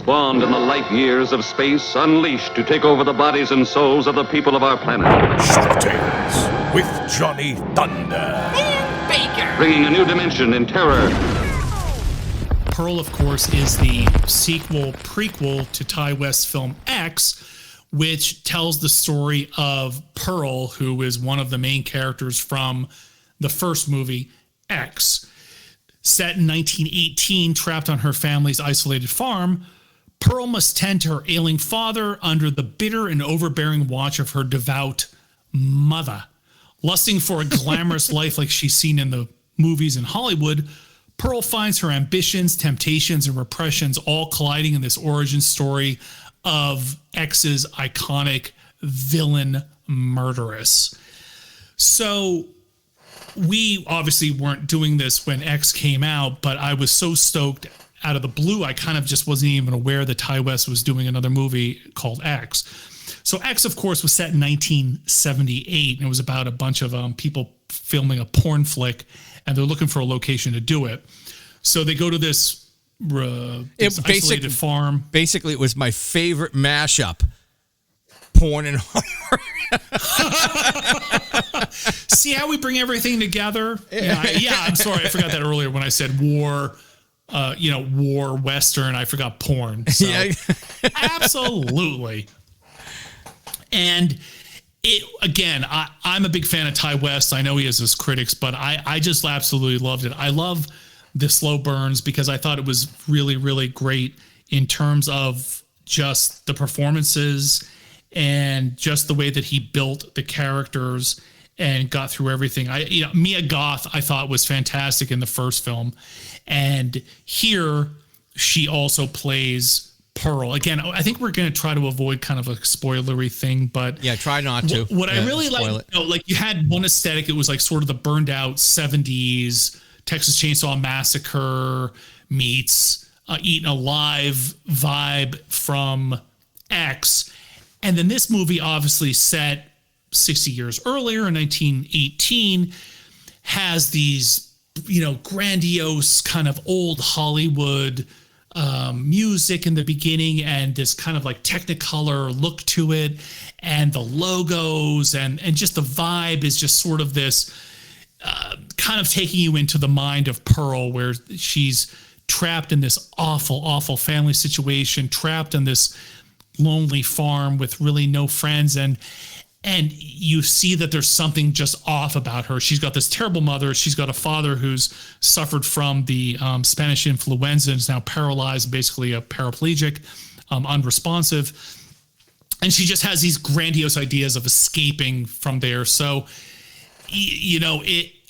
spawned in the light years of space, unleashed to take over the bodies and souls of the people of our planet. Shocktails with Johnny Thunder. And Baker. Bringing a new dimension in terror. Pearl, of course, is the prequel to Ty West's film X, which tells the story of Pearl, who is one of the main characters from the first movie, X. Set in 1918, trapped on her family's isolated farm, Pearl must tend to her ailing father under the bitter and overbearing watch of her devout mother. Lusting for a glamorous life like she's seen in the movies in Hollywood, Pearl finds her ambitions, temptations, and repressions all colliding in this origin story of X's iconic villain murderess. So we obviously weren't doing this when X came out, but I was so stoked out of the blue, I kind of just wasn't even aware that Ty West was doing another movie called X. So X, of course, was set in 1978, and it was about a bunch of people filming a porn flick, and they're looking for a location to do it. So they go to this isolated farm. Basically, it was my favorite mashup. Porn and horror. See how we bring everything together? Yeah, I'm sorry. I forgot that earlier when I said war, war, Western. I forgot porn. So, yeah. Absolutely. And I'm a big fan of Ty West. I know he has his critics, but I just absolutely loved it. I love the slow burns because I thought it was really, really great in terms of just the performances and just the way that he built the characters and got through everything. Mia Goth, I thought was fantastic in the first film. And here she also plays Pearl. Again, I think we're going to try to avoid kind of a spoilery thing, but yeah, try not to. What I really like, you had one aesthetic. It was like sort of the burned out 70s Texas Chainsaw Massacre meets Eaten Alive vibe from X. And then this movie, obviously set 60 years earlier in 1918, has these, grandiose kind of old Hollywood music in the beginning and this kind of like Technicolor look to it, and the logos and just the vibe is just sort of this kind of taking you into the mind of Pearl, where she's trapped in this awful, awful family situation, trapped in this lonely farm with really no friends, and you see that there's something just off about her. She's got this terrible mother. She's got a father who's suffered from the Spanish influenza and is now paralyzed, basically a paraplegic, unresponsive. And she just has these grandiose ideas of escaping from there. So,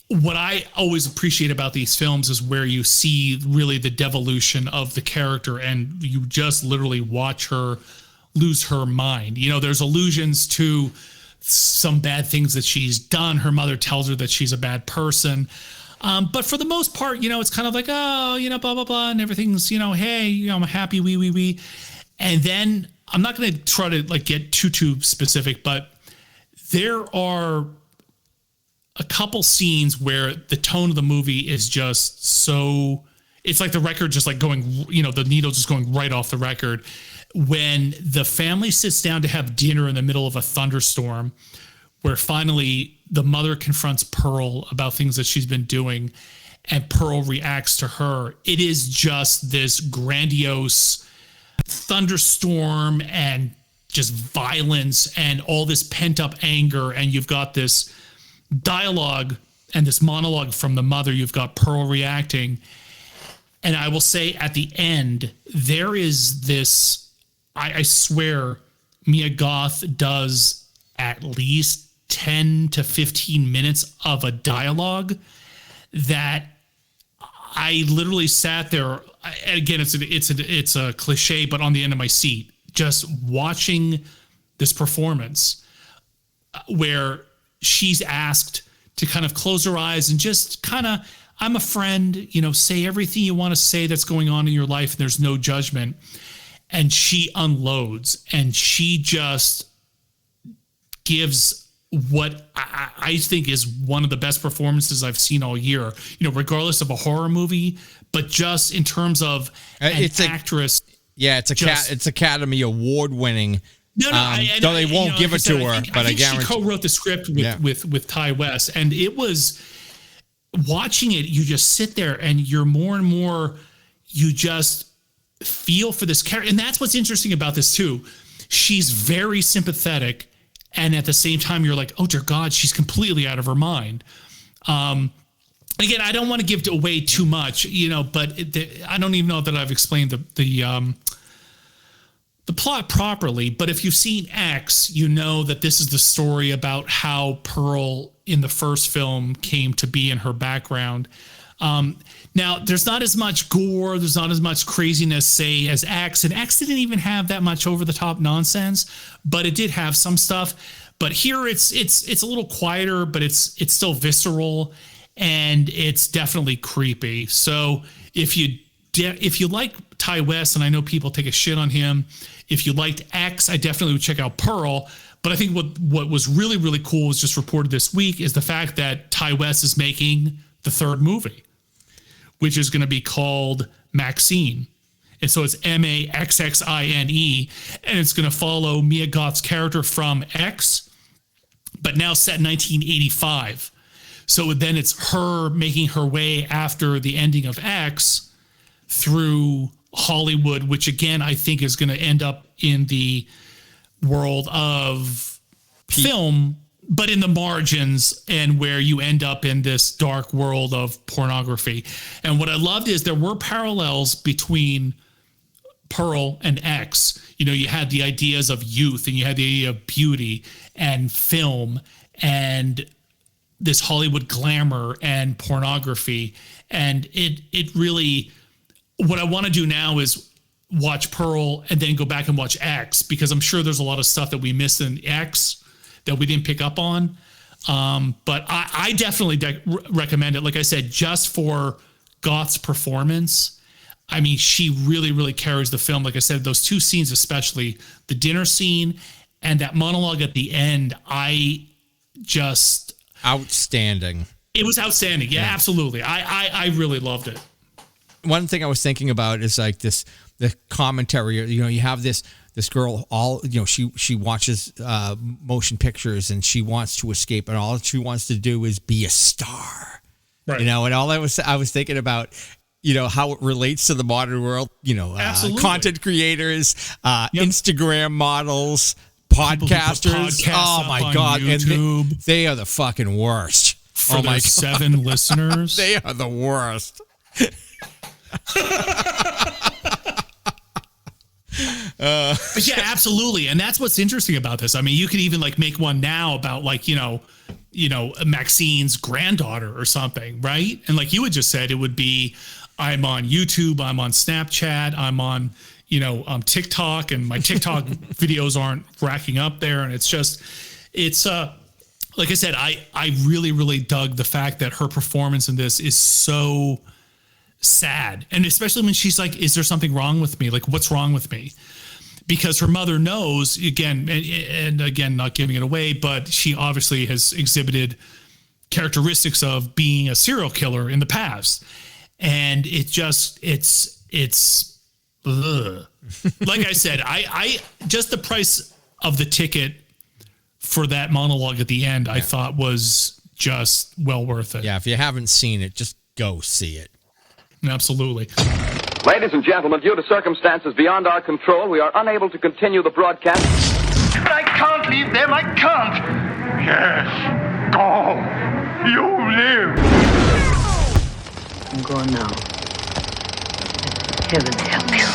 what I always appreciate about these films is where you see really the devolution of the character and you just literally watch her lose her mind. There's allusions to some bad things that she's done. Her mother tells her that she's a bad person. But for the most part, it's kind of like, blah, blah, blah. And everything's, hey, I'm happy, we. And then I'm not going to try to get too specific, but there are a couple scenes where the tone of the movie is just so, it's like the record just going, the needle just going right off the record. When the family sits down to have dinner in the middle of a thunderstorm, where finally the mother confronts Pearl about things that she's been doing, and Pearl reacts to her, it is just this grandiose thunderstorm and just violence and all this pent-up anger, and you've got this dialogue and this monologue from the mother. You've got Pearl reacting, and I will say at the end, there is this, I swear, Mia Goth does at least 10 to 15 minutes of a dialogue that I literally sat there. Again, it's a cliche, but on the end of my seat, just watching this performance where she's asked to kind of close her eyes and just kind of, I'm a friend, say everything you want to say that's going on in your life. And there's no judgment. And she unloads and she just gives what I think is one of the best performances I've seen all year, regardless of a horror movie, but just in terms of an actress Yeah, it's Academy Award winning. No, though they won't give it to her, but I guarantee she co-wrote the script with Ty West, and it was watching it. You just sit there, and you're more and more. You just feel for this character, and that's what's interesting about this too. She's very sympathetic, and at the same time, you're like, oh dear God, she's completely out of her mind. Again, I don't want to give away too much, but I don't even know that I've explained the plot properly. But if you've seen X, you know that this is the story about how Pearl in the first film came to be in her background. Now, there's not as much gore, there's not as much craziness, say, as X, and X didn't even have that much over-the-top nonsense, but it did have some stuff. But here, it's a little quieter, but it's still visceral, and it's definitely creepy. So if you like Ty West, and I know people take a shit on him, if you liked X, I definitely would check out Pearl. But I think what was really, really cool was just reported this week is the fact that Ty West is making the third movie, which is going to be called Maxine. And so it's Maxxine, and it's going to follow Mia Goth's character from X, but now set in 1985. So then it's her making her way after the ending of X through Hollywood, which again, I think is going to end up in the world of film, but in the margins, and where you end up in this dark world of pornography. And what I loved is there were parallels between Pearl and X. You had the ideas of youth, and you had the idea of beauty and film and this Hollywood glamour and pornography. And it really, what I want to do now is watch Pearl and then go back and watch X, because I'm sure there's a lot of stuff that we missed in X that we didn't pick up on. But I definitely recommend it. Like I said, just for Goth's performance. I mean, she really, really carries the film. Like I said, those two scenes, especially the dinner scene and that monologue at the end, outstanding. It was outstanding. Yeah, absolutely. I really loved it. One thing I was thinking about is like the commentary. You have this girl, she watches motion pictures, and she wants to escape, and all she wants to do is be a star. Right. And all I was thinking about, how it relates to the modern world, content creators, Instagram models, podcasters. Oh my God. YouTube. And they are the fucking worst. For their 7 listeners. They are the worst. But yeah, absolutely. And that's what's interesting about this. I mean, you could even make one now about Maxine's granddaughter or something, right? And like you had just said, it would be, I'm on YouTube, I'm on Snapchat, I'm on, TikTok, and my TikTok videos aren't racking up there. And it's like I said, I really, really dug the fact that her performance in this is so sad. And especially when she's like, is there something wrong with me? Like, what's wrong with me? Because her mother knows, again, and again, not giving it away, but she obviously has exhibited characteristics of being a serial killer in the past. And it's ugh. Like I said, I just the price of the ticket for that monologue at the end, I thought was just well worth it. Yeah, if you haven't seen it, just go see it. Absolutely. Ladies and gentlemen, due to circumstances beyond our control, we are unable to continue the broadcast. But I can't leave them, I can't. Yes, go. You live. I'm going now. Heaven help you.